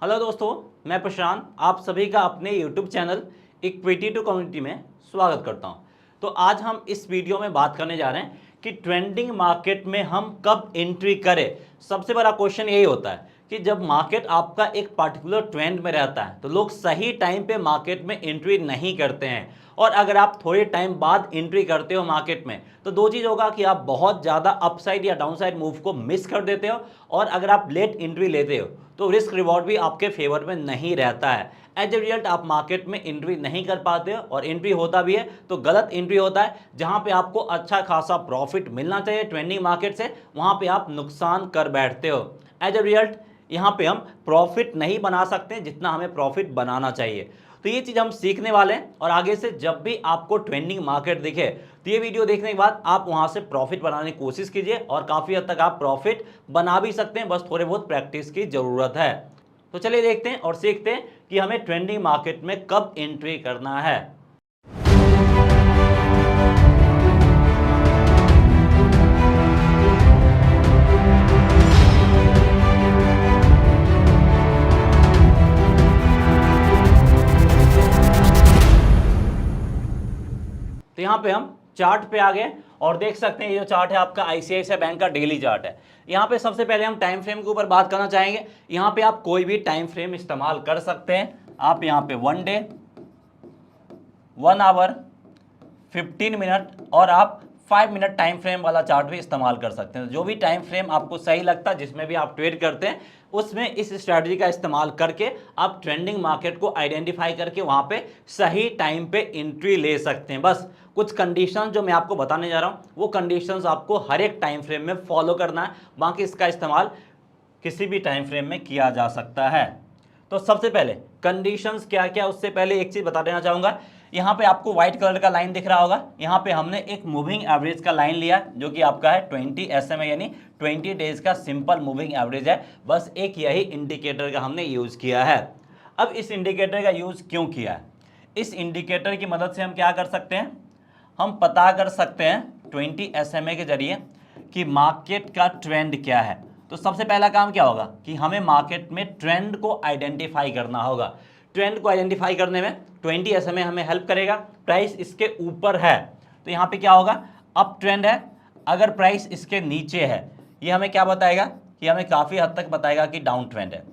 Hello दोस्तों, मैं प्रशांत आप सभी का अपने YouTube channel Equity to Community में स्वागत करता हूं। तो आज हम इस वीडियो में बात करने जा रहे हैं कि ट्रेंडिंग मार्केट में हम कब एंट्री करें। सबसे बड़ा क्वेश्चन यही होता है कि जब मार्केट आपका एक पर्टिकुलर ट्रेंड में रहता है तो लोग सही टाइम पे मार्केट में एंट्री नहीं करते हैं, और अगर आप थोड़े टाइम बाद एंट्री करते हो मार्केट में तो दो चीज़ होगा कि आप बहुत ज़्यादा अपसाइड या डाउनसाइड मूव को मिस कर देते हो, और अगर आप लेट एंट्री लेते हो तो रिस्क रिवॉर्ड भी आपके फेवर में नहीं रहता है। एज ए रिजल्ट आप मार्केट में एंट्री नहीं कर पाते हो, और एंट्री होता भी है तो गलत एंट्री होता है। जहां पे आपको अच्छा खासा प्रॉफिट मिलना चाहिए ट्रेंडिंग मार्केट से, वहां पे आप नुकसान कर बैठते हो। एज ए रिजल्ट यहाँ पे हम प्रॉफिट नहीं बना सकते जितना हमें प्रॉफिट बनाना चाहिए। तो ये चीज़ हम सीखने वाले हैं, और आगे से जब भी आपको ट्रेंडिंग मार्केट दिखे तो ये वीडियो देखने के बाद आप वहां से प्रॉफिट बनाने की कोशिश कीजिए, और काफ़ी हद तक आप प्रॉफिट बना भी सकते हैं, बस थोड़े बहुत प्रैक्टिस की ज़रूरत है। तो चलिए देखते हैं और सीखते हैं कि हमें ट्रेंडिंग मार्केट में कब एंट्री करना है। तो यहाँ पे हम चार्ट पे आ गए और देख सकते हैं ये जो चार्ट है आपका आईसीआईसीआई बैंक का डेली चार्ट है। यहाँ पे सबसे पहले हम टाइम फ्रेम के ऊपर बात करना चाहेंगे। यहाँ पे आप कोई भी टाइम फ्रेम इस्तेमाल कर सकते हैं। आप यहाँ पे 1 डे, 1 आवर, 15 मिनट और आप 5 मिनट टाइम फ्रेम वाला चार्ट भी इस्तेमाल कर सकते हैं। जो भी टाइम फ्रेम आपको सही लगता है, जिसमें भी आप ट्रेड करते हैं, उसमें इस स्ट्रैटेजी का इस्तेमाल करके आप ट्रेंडिंग मार्केट को आइडेंटिफाई करके वहां पे सही टाइम पे एंट्री ले सकते हैं। बस कुछ कंडीशन जो मैं आपको बताने जा रहा हूं वो कंडीशंस आपको हर एक टाइम फ्रेम में फॉलो करना है, बाकी इसका इस्तेमाल किसी भी टाइम फ्रेम में किया जा सकता है। तो सबसे पहले कंडीशंस क्या क्या, उससे पहले एक चीज बता देना चाहूंगा। यहाँ पे आपको व्हाइट कलर का लाइन दिख रहा होगा, यहाँ पे हमने एक मूविंग एवरेज का लाइन लिया जो कि आपका है 20 SMA, यानी 20 डेज का सिंपल मूविंग एवरेज है। बस एक यही इंडिकेटर का हमने यूज किया है। अब इस इंडिकेटर का यूज क्यों किया है? इस इंडिकेटर की मदद से हम क्या कर सकते हैं, हम पता कर सकते हैं 20 SMA के जरिए कि मार्केट का ट्रेंड क्या है। तो सबसे पहला काम क्या होगा कि हमें मार्केट में ट्रेंड को आइडेंटिफाई करना होगा। ट्रेंड को आइडेंटिफाई करने में 20 SMA हमें हेल्प करेगा। प्राइस इसके ऊपर है तो यहाँ पे क्या होगा, अप ट्रेंड है। अगर प्राइस इसके नीचे है, ये हमें क्या बताएगा कि हमें काफ़ी हद तक बताएगा कि डाउन ट्रेंड है।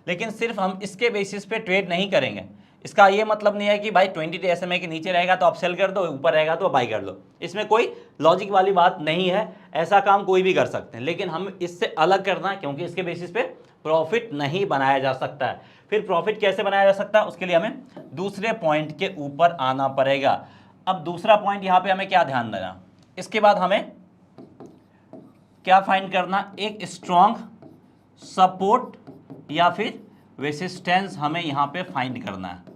लेकिन सिर्फ हम इसके बेसिस पे ट्रेड नहीं करेंगे। इसका ये मतलब नहीं है कि भाई 20 SMA के नीचे रहेगा तो आप सेल कर दो, ऊपर रहेगा तो बाई कर लो। इसमें कोई लॉजिक वाली बात नहीं है, ऐसा काम कोई भी कर सकते हैं, लेकिन हम इससे अलग करना है क्योंकि इसके बेसिस पे प्रॉफिट नहीं बनाया जा सकता है। फिर प्रॉफिट कैसे बनाया जा सकता है, उसके लिए हमें दूसरे पॉइंट के ऊपर आना पड़ेगा। अब दूसरा पॉइंट यहाँ पे हमें क्या ध्यान देना, इसके बाद हमें क्या फाइंड करना, एक स्ट्रॉन्ग सपोर्ट या फिर रेसिस्टेंस हमें यहाँ पे फाइंड करना है।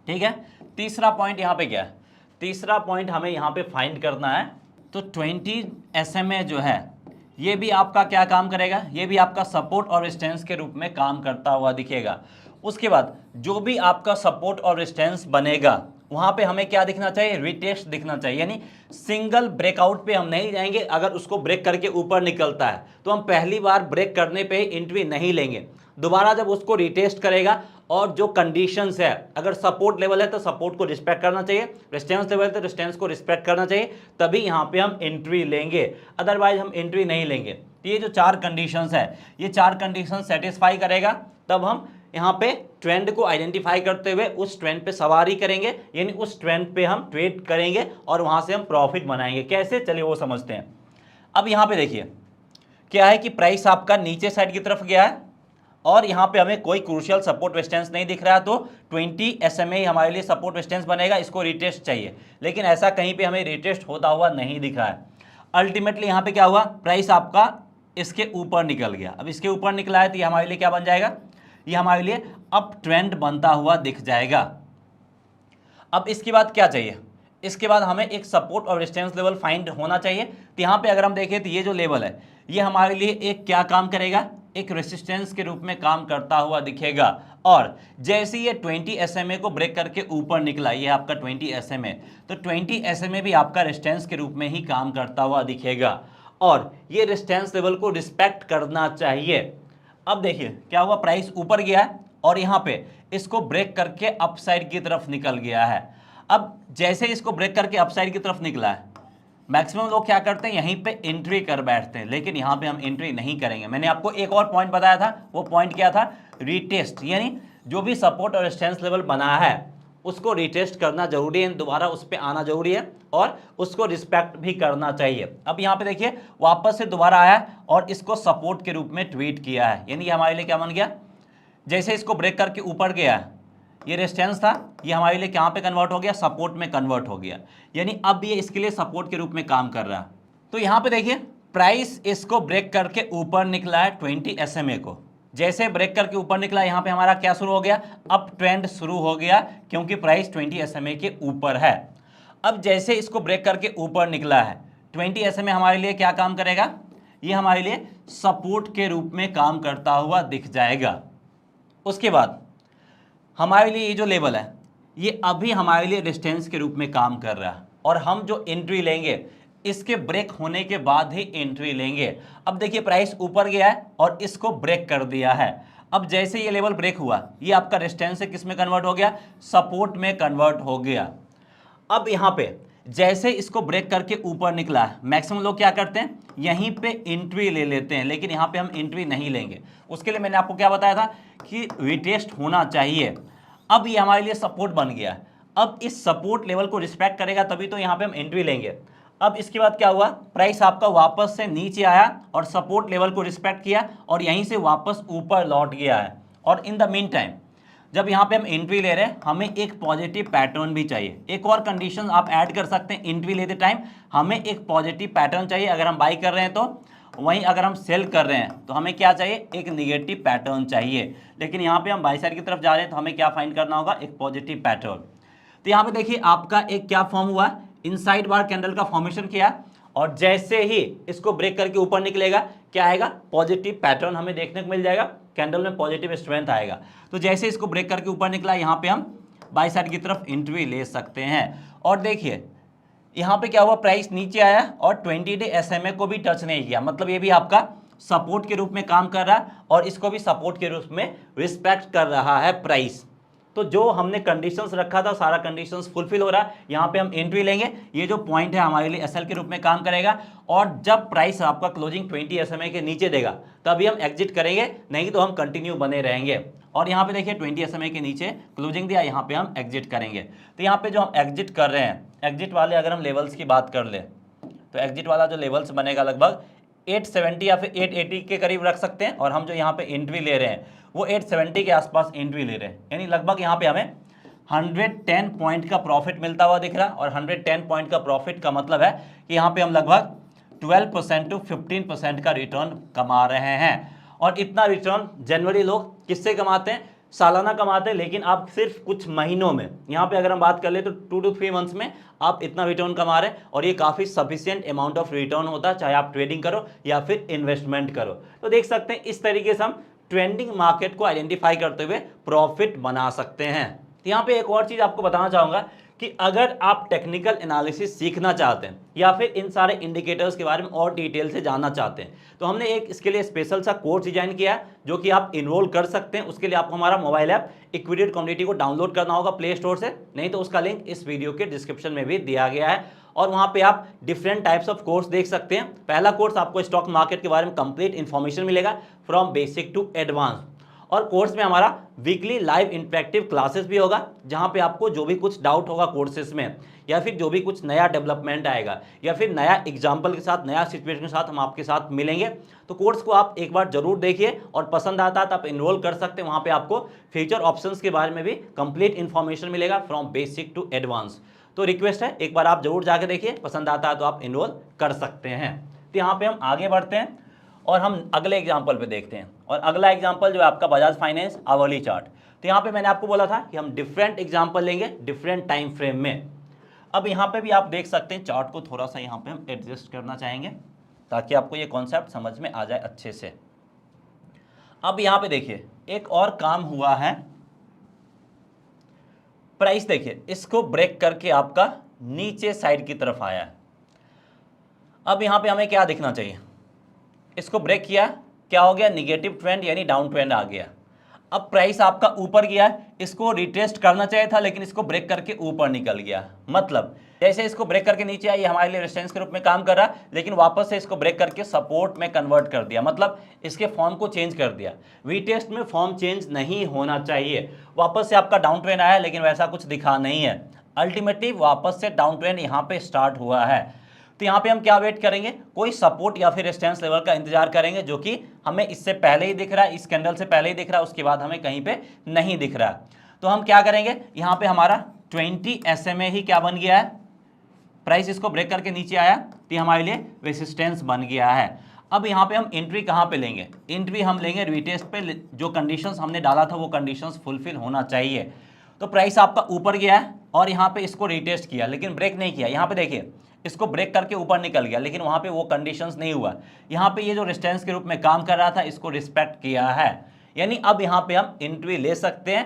ठीक है, तीसरा पॉइंट यहाँ पे क्या है, तीसरा पॉइंट हमें यहाँ पे फाइंड करना है। तो 20 SMA जो है ये भी आपका क्या काम करेगा, ये भी आपका सपोर्ट और रेजिस्टेंस के रूप में काम करता हुआ दिखेगा। उसके बाद जो भी आपका सपोर्ट और रेजिस्टेंस बनेगा वहां पे हमें क्या दिखना चाहिए, रिटेस्ट दिखना चाहिए। यानी सिंगल ब्रेकआउट पे हम नहीं जाएंगे। अगर उसको ब्रेक करके ऊपर निकलता है तो हम पहली बार ब्रेक करने पे ही एंट्री नहीं लेंगे। दोबारा जब उसको रिटेस्ट करेगा और जो कंडीशंस है, अगर सपोर्ट लेवल है तो सपोर्ट को रिस्पेक्ट करना चाहिए, रेजिस्टेंस लेवल है तो रेजिस्टेंस को रिस्पेक्ट करना चाहिए, तभी यहाँ पे हम एंट्री लेंगे, अदरवाइज हम एंट्री नहीं लेंगे। तो ये जो 4 कंडीशंस है, ये 4 कंडीशन सेटिस्फाई करेगा तब हम यहाँ पे ट्रेंड को आइडेंटिफाई करते हुए उस ट्रेंड पे सवारी करेंगे, यानी उस ट्रेंड पे हम ट्रेड करेंगे और वहां से हम प्रॉफिट बनाएंगे। कैसे, चलिए वो समझते हैं। अब यहाँ पे देखिए क्या है कि प्राइस आपका नीचे साइड की तरफ गया है और यहाँ पे हमें कोई क्रूशियल सपोर्ट रेजिस्टेंस नहीं दिख रहा है, तो 20 SMA हमारे लिए सपोर्ट रेजिस्टेंस बनेगा, इसको रिटेस्ट चाहिए। लेकिन ऐसा कहीं पे हमें रिटेस्ट होता हुआ नहीं दिख रहा है। अल्टीमेटली यहाँ पे क्या हुआ, प्राइस आपका इसके ऊपर निकल गया। अब इसके ऊपर निकला है तो ये हमारे लिए क्या बन जाएगा, ये हमारे लिए अप ट्रेंड बनता हुआ दिख जाएगा। अब इसके बाद क्या चाहिए, इसके बाद हमें एक सपोर्ट और रेजिस्टेंस लेवल फाइंड होना चाहिए। तो यहाँ पे अगर हम देखें तो ये जो लेवल है ये हमारे लिए एक क्या काम करेगा, एक रेसिस्टेंस के रूप में काम करता हुआ दिखेगा। और जैसे ये 20 SMA को ब्रेक करके ऊपर निकला, ये आपका 20 SMA, तो 20 SMA भी आपका रेजिस्टेंस के रूप में ही काम करता हुआ दिखेगा और ये रेजिस्टेंस लेवल को रिस्पेक्ट करना चाहिए। अब देखिए क्या हुआ, प्राइस ऊपर गया है और यहां पे इसको ब्रेक करके अपसाइड की तरफ निकल गया है। अब जैसे इसको ब्रेक करके अपसाइड की तरफ निकला है, मैक्सिमम लोग क्या करते हैं, यहीं पे एंट्री कर बैठते हैं, लेकिन यहां पे हम एंट्री नहीं करेंगे। मैंने आपको एक और पॉइंट बताया था, वो पॉइंट क्या था, रीटेस्ट, यानी जो भी सपोर्ट और रेजिस्टेंस लेवल बना है उसको रिटेस्ट करना जरूरी है, दोबारा उस पर आना जरूरी है और उसको रिस्पेक्ट भी करना चाहिए। अब यहाँ पे देखिए वापस से दोबारा आया और इसको सपोर्ट के रूप में ट्वीट किया है, यानी हमारे लिए क्या बन गया, जैसे इसको ब्रेक करके ऊपर गया है, ये रेजिस्टेंस था, ये हमारे लिए कहाँ पे कन्वर्ट हो गया, सपोर्ट में कन्वर्ट हो गया, यानी अब ये इसके लिए सपोर्ट के रूप में काम कर रहा है। तो यहाँ पे देखिए प्राइस इसको ब्रेक करके ऊपर निकला है 20 SMA को, जैसे ब्रेक करके ऊपर निकला यहाँ पे हमारा क्या शुरू हो गया, अप ट्रेंड शुरू हो गया, क्योंकि प्राइस 20 SMA के ऊपर है। अब जैसे इसको ब्रेक करके ऊपर निकला है, 20 SMA हमारे लिए क्या काम करेगा, ये हमारे लिए सपोर्ट के रूप में काम करता हुआ दिख जाएगा। उसके बाद हमारे लिए ये जो लेवल है ये अभी हमारे लिए रेजिस्टेंस के रूप में काम कर रहा है, और हम जो एंट्री लेंगे इसके ब्रेक होने के बाद ही एंट्री लेंगे। अब देखिए प्राइस ऊपर गया है और इसको ब्रेक कर दिया है। अब जैसे ये लेवल ब्रेक हुआ, ये आपका रेजिस्टेंस से किस में कन्वर्ट हो गया, सपोर्ट में कन्वर्ट हो गया। अब यहाँ पे जैसे इसको ब्रेक करके ऊपर निकला है, मैक्सिमम लोग क्या करते हैं, यहीं पे एंट्री ले लेते हैं, लेकिन यहाँ पे हम एंट्री नहीं लेंगे। उसके लिए मैंने आपको क्या बताया था कि रिटेस्ट होना चाहिए। अब ये हमारे लिए सपोर्ट बन गया, अब इस सपोर्ट लेवल को रिस्पेक्ट करेगा तभी तो यहाँ पे हम एंट्री लेंगे। अब इसके बाद क्या हुआ, प्राइस आपका वापस से नीचे आया और सपोर्ट लेवल को रिस्पेक्ट किया और यहीं से वापस ऊपर लौट गया है। और इन द मीन टाइम जब यहाँ पे हम एंट्री ले रहे हैं, हमें एक पॉजिटिव पैटर्न भी चाहिए। एक और कंडीशन आप ऐड कर सकते हैं, एंट्री लेते टाइम हमें एक पॉजिटिव पैटर्न चाहिए। अगर हम बाई कर रहे हैं तो, वहीं अगर हम सेल कर रहे हैं तो हमें क्या चाहिए, एक निगेटिव पैटर्न चाहिए। लेकिन यहाँ पे हम बाई साइड की तरफ जा रहे हैं तो हमें क्या फाइंड करना होगा, एक पॉजिटिव पैटर्न। तो यहाँ पे देखिए आपका एक क्या फॉर्म हुआ, इनसाइड बार कैंडल का फॉर्मेशन किया, और जैसे ही इसको ब्रेक करके ऊपर निकलेगा क्या आएगा, पॉजिटिव पैटर्न हमें देखने को मिल जाएगा, कैंडल में पॉजिटिव स्ट्रेंथ आएगा। तो जैसे इसको ब्रेक करके ऊपर निकला, यहाँ पे हम बाई साइड की तरफ एंट्री ले सकते हैं। और देखिए यहाँ पे क्या हुआ, प्राइस नीचे आया और 20 डे SMA को भी टच नहीं किया, मतलब ये भी आपका सपोर्ट के रूप में काम कर रहा है और इसको भी सपोर्ट के रूप में रिस्पेक्ट कर रहा है प्राइस। तो जो हमने कंडीशंस रखा था सारा कंडीशंस फुलफिल हो रहा है। यहाँ पे हम एंट्री लेंगे, ये जो पॉइंट है हमारे लिए SL के रूप में काम करेगा, और जब प्राइस आपका क्लोजिंग 20 SMA के नीचे देगा तभी हम एग्जिट करेंगे, नहीं तो हम कंटिन्यू बने रहेंगे। और यहाँ पे देखिए 20 SMA के नीचे क्लोजिंग दिया, यहाँ पे हम एग्जिट करेंगे। तो यहाँ पे जो हम एग्जिट कर रहे हैं, एग्जिट वाले अगर हम लेवल्स की बात कर ले तो एग्जिट वाला जो लेवल्स बनेगा लगभग 870 या फिर 880 के करीब रख सकते हैं, और हम जो यहाँ पे एंट्री ले रहे हैं वो 870 के आसपास एंट्री ले रहे हैं, यानी लगभग यहाँ पे हमें 110 पॉइंट का प्रॉफिट मिलता हुआ दिख रहा है। और 110 पॉइंट का प्रॉफिट का मतलब है कि यहाँ पे हम लगभग 12% to 15% का रिटर्न कमा रहे हैं। और इतना रिटर्न जनरली लोग किससे कमाते हैं, सालाना कमाते हैं, लेकिन आप सिर्फ कुछ महीनों में, यहाँ पे अगर हम बात कर ले तो 2 to 3 मंथ्स में आप इतना रिटर्न कमा रहे हैं, और ये काफ़ी सफिशिएंट अमाउंट ऑफ रिटर्न होता है, चाहे आप ट्रेडिंग करो या फिर इन्वेस्टमेंट करो। तो देख सकते हैं इस तरीके से हम ट्रेंडिंग मार्केट को आइडेंटिफाई करते हुए प्रॉफिट बना सकते हैं। तो यहाँ पे एक और चीज़ आपको बताना चाहूँगा कि अगर आप टेक्निकल एनालिसिस सीखना चाहते हैं या फिर इन सारे इंडिकेटर्स के बारे में और डिटेल से जानना चाहते हैं, तो हमने एक इसके लिए स्पेशल सा कोर्स डिजाइन किया है जो कि आप इनरोल कर सकते हैं। उसके लिए आपको हमारा मोबाइल ऐप इक्विटी कम्युनिटी को डाउनलोड करना होगा प्ले स्टोर से, नहीं तो उसका लिंक इस वीडियो के डिस्क्रिप्शन में भी दिया गया है। और वहाँ पे आप डिफरेंट टाइप्स ऑफ कोर्स देख सकते हैं। पहला कोर्स आपको स्टॉक मार्केट के बारे में कंप्लीट इन्फॉर्मेशन मिलेगा फ्रॉम बेसिक टू एडवांस, और कोर्स में हमारा वीकली लाइव इंटरेक्टिव क्लासेस भी होगा, जहां पे आपको जो भी कुछ डाउट होगा कोर्सेज में, या फिर जो भी कुछ नया डेवलपमेंट आएगा, या फिर नया एग्जाम्पल के साथ, नया सिचुएशन के साथ हम आपके साथ मिलेंगे। तो कोर्स को आप एक बार जरूर देखिए, और पसंद आता है तो आप इनरोल कर सकते हैं। वहाँ पे आपको फ्यूचर ऑप्शंस के बारे में भी कंप्लीट इन्फॉर्मेशन मिलेगा फ्रॉम बेसिक टू एडवांस। तो रिक्वेस्ट है एक बार आप जरूर जाके देखिए, पसंद आता है तो आप इनरोल कर सकते हैं। तो यहाँ पे हम आगे बढ़ते हैं और हम अगले एग्जाम्पल पे देखते हैं। और अगला एग्जाम्पल जो है आपका बजाज फाइनेंस आवरली चार्ट। तो यहाँ पे मैंने आपको बोला था कि हम डिफरेंट एग्जाम्पल लेंगे डिफरेंट टाइम फ्रेम में। अब यहाँ पे भी आप देख सकते हैं चार्ट को थोड़ा सा यहाँ पे हम एडजस्ट करना चाहेंगे ताकि आपको ये कॉन्सेप्ट समझ में आ जाए अच्छे से। अब यहाँ पे देखिए एक और काम हुआ है, प्राइस देखिए इसको ब्रेक करके आपका नीचे साइड की तरफ आया है। अब यहाँ पे हमें क्या दिखना चाहिए, इसको ब्रेक किया, क्या हो गया, निगेटिव ट्रेंड यानी डाउन ट्रेंड आ गया। अब प्राइस आपका ऊपर गया है, इसको रिटेस्ट करना चाहिए था लेकिन इसको ब्रेक करके ऊपर निकल गया। मतलब जैसे इसको ब्रेक करके नीचे आया, ये हमारे लिए रेजिस्टेंस के रूप में काम कर रहा, लेकिन वापस से इसको ब्रेक करके सपोर्ट में कन्वर्ट कर दिया, मतलब इसके फॉर्म को चेंज कर दिया। वीटेस्ट में फॉर्म चेंज नहीं होना चाहिए। वापस से आपका डाउन ट्रेंड आया लेकिन वैसा कुछ दिखा नहीं है, अल्टीमेटली वापस से डाउन ट्रेंड यहाँ पे स्टार्ट हुआ है। तो यहाँ पे हम क्या वेट करेंगे, कोई सपोर्ट या फिर रेजिस्टेंस लेवल का इंतजार करेंगे जो कि हमें इससे पहले ही दिख रहा है, इस कैंडल से पहले ही दिख रहा है, उसके बाद हमें कहीं पे नहीं दिख रहा। तो हम क्या करेंगे, यहाँ पे हमारा 20 SMA ही क्या बन गया है, प्राइस इसको ब्रेक करके नीचे आया तो हमारे लिए रेसिस्टेंस बन गया है। अब यहाँ पे हम एंट्री कहाँ पे लेंगे, एंट्री हम लेंगे रिटेस्ट पे, जो कंडीशंस हमने डाला था वो कंडीशंस फुलफिल होना चाहिए। तो प्राइस आपका ऊपर गया है और यहाँ पे इसको रिटेस्ट किया लेकिन ब्रेक नहीं किया। यहाँ पे देखिए इसको ब्रेक करके ऊपर निकल गया लेकिन वहाँ पे वो कंडीशंस नहीं हुआ। यहाँ पे ये जो रेजिस्टेंस के रूप में काम कर रहा था इसको रिस्पेक्ट किया है, यानी अब यहाँ पे हम एंट्री ले सकते हैं,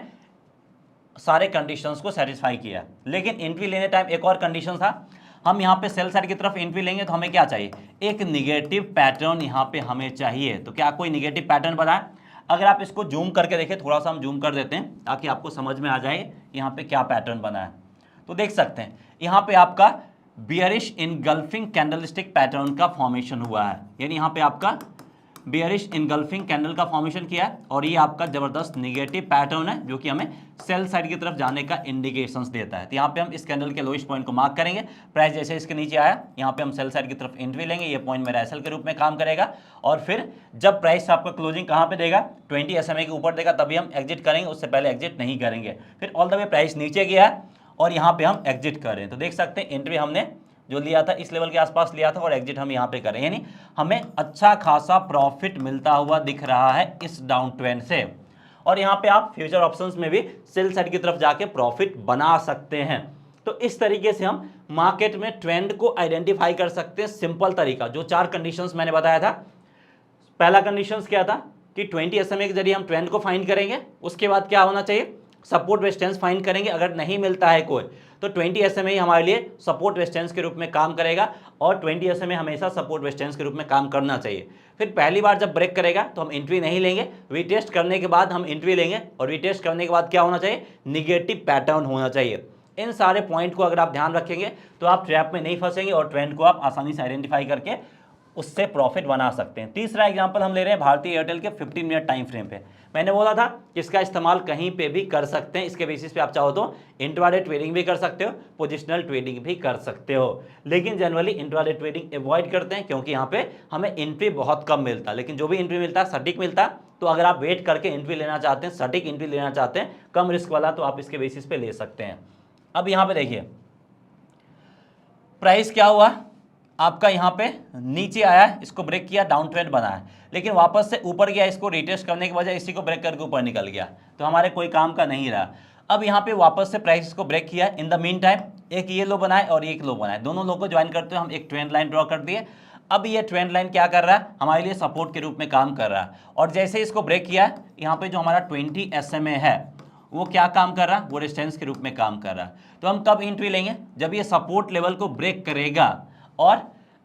सारे कंडीशंस को सेटिस्फाई किया। लेकिन एंट्री लेने टाइम एक और कंडीशन था, हम यहाँ पे सेल साइड की तरफ एंट्री लेंगे तो हमें क्या चाहिए, एक निगेटिव पैटर्न यहाँ पे हमें चाहिए। तो क्या कोई निगेटिव पैटर्न बनाए, अगर आप इसको जूम करके देखें, थोड़ा सा हम जूम कर देते हैं ताकि आपको समझ में आ जाए यहाँ पे क्या पैटर्न बना है। तो देख सकते हैं यहाँ पे आपका बियरिश इनगल्फिंग कैंडलस्टिक पैटर्न का फॉर्मेशन हुआ है, यानी यहाँ पे आपका बियरिश इनगल्फिंग कैंडल का फॉर्मेशन किया है और ये आपका जबरदस्त निगेटिव पैटर्न है जो कि हमें सेल साइड की तरफ जाने का इंडिकेशंस देता है। तो यहाँ पे हम इस कैंडल के लोएस्ट पॉइंट को मार्क करेंगे, प्राइस जैसे इसके नीचे आया यहाँ पे हम सेल साइड की तरफ एंट्री लेंगे, ये पॉइंट मेरा एसएल के रूप में काम करेगा और फिर जब प्राइस आपका क्लोजिंग कहाँ पे देगा, 20 SMA के ऊपर देगा तभी हम एग्जिट करेंगे, उससे पहले एग्जिट नहीं करेंगे। फिर ऑल द वे प्राइस नीचे गया है और यहाँ पे हम एग्जिट कर रहे हैं। तो देख सकते हैं एंट्री हमने जो लिया था इस लेवल के आसपास लिया था और एग्जिट हम यहाँ पे करें, यानी हमें अच्छा खासा प्रॉफिट मिलता हुआ दिख रहा है इस डाउन ट्रेंड से। और यहाँ पे आप फ्यूचर ऑप्शंस में भी सेल साइड की तरफ जाके प्रॉफिट बना सकते हैं। तो इस तरीके से हम मार्केट में ट्रेंड को आइडेंटिफाई कर सकते हैं, सिंपल तरीका। जो 4 कंडीशंस मैंने बताया था, पहला कंडीशंस क्या था कि 20 SMA के जरिए हम ट्रेंड को फाइंड करेंगे, उसके बाद क्या होना चाहिए, सपोर्ट रेजिस्टेंस फाइंड करेंगे। अगर नहीं मिलता है कोई तो 20 SMA ही हमारे लिए सपोर्ट रेजिस्टेंस के रूप में काम करेगा और 20 SMA हमेशा सपोर्ट रेजिस्टेंस के रूप में काम करना चाहिए। फिर पहली बार जब ब्रेक करेगा तो हम एंट्री नहीं लेंगे, रीटेस्ट करने के बाद हम एंट्री लेंगे और रीटेस्ट करने के बाद क्या होना चाहिए, निगेटिव पैटर्न होना चाहिए। इन सारे पॉइंट को अगर आप ध्यान रखेंगे तो आप ट्रैप में नहीं फंसेंगे और ट्रेंड को आप आसानी से आइडेंटिफाई करके उससे प्रॉफिट बना सकते हैं। तीसरा एग्जांपल हम ले रहे हैं भारतीय एयरटेल के 15 मिनट टाइम फ्रेम पे। मैंने बोला था कि इसका इस्तेमाल कहीं पे भी कर सकते हैं, इसके बेसिस पे आप चाहो तो इंट्राडे ट्रेडिंग भी कर सकते हो, पोजिशनल ट्रेडिंग भी कर सकते हो, लेकिन जनरली इंट्राडे ट्रेडिंग अवॉइड करते हैं क्योंकि यहाँ पे हमें एंट्री बहुत कम मिलता है। लेकिन जो भी एंट्री मिलता है सटीक मिलता है, तो अगर आप वेट करके एंट्री लेना चाहते हैं, सटीक एंट्री लेना चाहते हैं, कम रिस्क वाला, तो आप इसके बेसिस पे ले सकते हैं। अब यहाँ पे देखिए प्राइस क्या हुआ, आपका यहाँ पे नीचे आया, इसको ब्रेक किया, डाउन ट्रेंड बना है, लेकिन वापस से ऊपर गया, इसको रिटेस्ट करने के बजाय इसी को ब्रेक करके ऊपर निकल गया, तो हमारे कोई काम का नहीं रहा। अब यहाँ पे वापस से प्राइस इसको ब्रेक किया, इन द मीन टाइम एक ये लो बनाए और एक लो बनाए, दोनों लो को ज्वाइन करते हुए हम एक ट्रेंड लाइन ड्रॉ कर दिए। अब ये ट्रेंड लाइन क्या कर रहा है, हमारे लिए सपोर्ट के रूप में काम कर रहा है और जैसे इसको ब्रेक किया, यहाँ पे जो हमारा 20 SMA है वो क्या काम कर रहा है, वो रेजिस्टेंस के रूप में काम कर रहा है। तो हम कब एंट्री लेंगे, जब ये सपोर्ट लेवल को ब्रेक करेगा और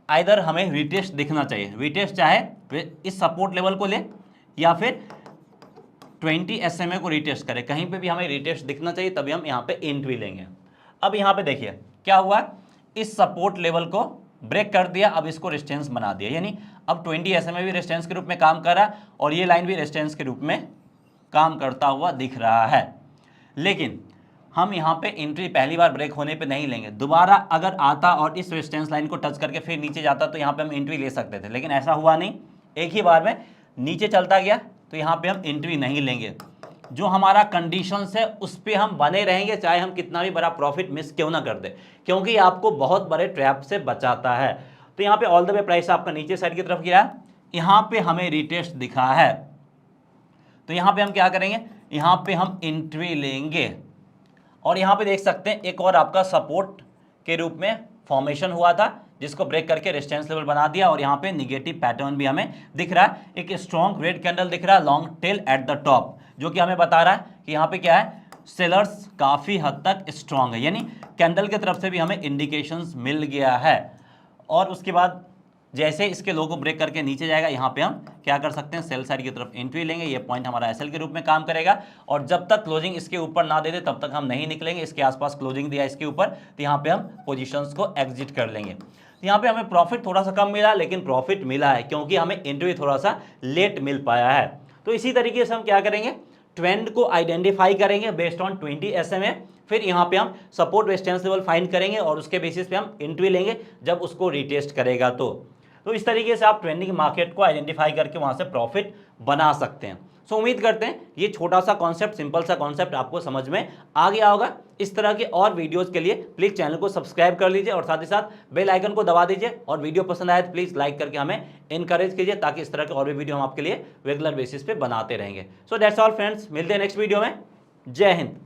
आइदर हमें रिटेस्ट दिखना चाहिए, रिटेस्ट चाहे इस सपोर्ट लेवल को ले या फिर 20 SMA को रिटेस्ट करे, कहीं पे भी हमें रिटेस्ट दिखना चाहिए, तभी हम यहाँ पे एंट्री लेंगे। अब यहाँ पे देखिए क्या हुआ, इस सपोर्ट लेवल को ब्रेक कर दिया, अब इसको रेजिस्टेंस बना दिया, यानी अब 20 SMA भी रेजिस्टेंस के रूप में काम कर रहा है और ये लाइन भी रेजिस्टेंस के रूप में काम करता हुआ दिख रहा है। लेकिन हम यहाँ पे एंट्री पहली बार ब्रेक होने पे नहीं लेंगे, दोबारा अगर आता और इस रेजिस्टेंस लाइन को टच करके फिर नीचे जाता तो यहाँ पे हम एंट्री ले सकते थे, लेकिन ऐसा हुआ नहीं, एक ही बार में नीचे चलता गया, तो यहाँ पे हम एंट्री नहीं लेंगे। जो हमारा कंडीशंस है उस पर हम बने रहेंगे, चाहे हम कितना भी बड़ा प्रॉफिट मिस क्यों ना कर दे, क्योंकि आपको बहुत बड़े ट्रैप से बचाता है। तो यहाँ पे ऑल द वे प्राइस आपका नीचे साइड की तरफ गिरा, यहाँ पे हमें रिटेस्ट दिखा है, तो यहाँ पे हम क्या करेंगे, यहाँ पे हम एंट्री लेंगे और यहाँ पे देख सकते हैं एक और आपका सपोर्ट के रूप में फॉर्मेशन हुआ था जिसको ब्रेक करके रेजिस्टेंस लेवल बना दिया और यहाँ पे निगेटिव पैटर्न भी हमें दिख रहा है, एक स्ट्रॉन्ग रेड कैंडल दिख रहा है long tell at the top, जो कि हमें बता रहा है कि यहाँ पे क्या है, सेलर्स काफ़ी हद तक स्ट्रॉन्ग है, यानी कैंडल की तरफ से भी हमें इंडिकेशंस मिल गया है। और उसके बाद जैसे इसके लो को ब्रेक करके नीचे जाएगा, यहाँ पे हम क्या कर सकते हैं, सेल साइड की तरफ एंट्री लेंगे, ये पॉइंट हमारा एसएल के रूप में काम करेगा, और जब तक क्लोजिंग इसके ऊपर ना दे दे तब तक हम नहीं निकलेंगे। इसके आसपास क्लोजिंग दिया इसके ऊपर, तो यहाँ पे हम पोजीशंस को एग्जिट कर लेंगे। यहाँ पे हमें प्रॉफिट थोड़ा सा कम मिला, लेकिन प्रॉफिट मिला है क्योंकि हमें एंट्री थोड़ा सा लेट मिल पाया है। तो इसी तरीके से हम क्या करेंगे, ट्रेंड को आइडेंटिफाई करेंगे बेस्ड ऑन 20 SMA, फिर यहाँ पे हम सपोर्ट रेजिस्टेंस लेवल फाइंड करेंगे और उसके बेसिस पे हम एंट्री लेंगे जब उसको रिटेस्ट करेगा। तो इस तरीके से आप ट्रेंडिंग मार्केट को आइडेंटिफाई करके वहाँ से प्रॉफिट बना सकते हैं। सो उम्मीद करते हैं ये छोटा सा कॉन्सेप्ट, सिंपल सा कॉन्सेप्ट आपको समझ में आ गया होगा। इस तरह के और वीडियोस के लिए प्लीज़ चैनल को सब्सक्राइब कर लीजिए और साथ ही साथ बेल आइकन को दबा दीजिए, और वीडियो पसंद आए तो प्लीज़ लाइक करके हमें इनकरेज कीजिए, ताकि इस तरह के और भी वीडियो हम आपके लिए रेगुलर बेसिस पे बनाते रहेंगे। सो दैट्स ऑल फ्रेंड्स, मिलते हैं नेक्स्ट वीडियो में। जय हिंद।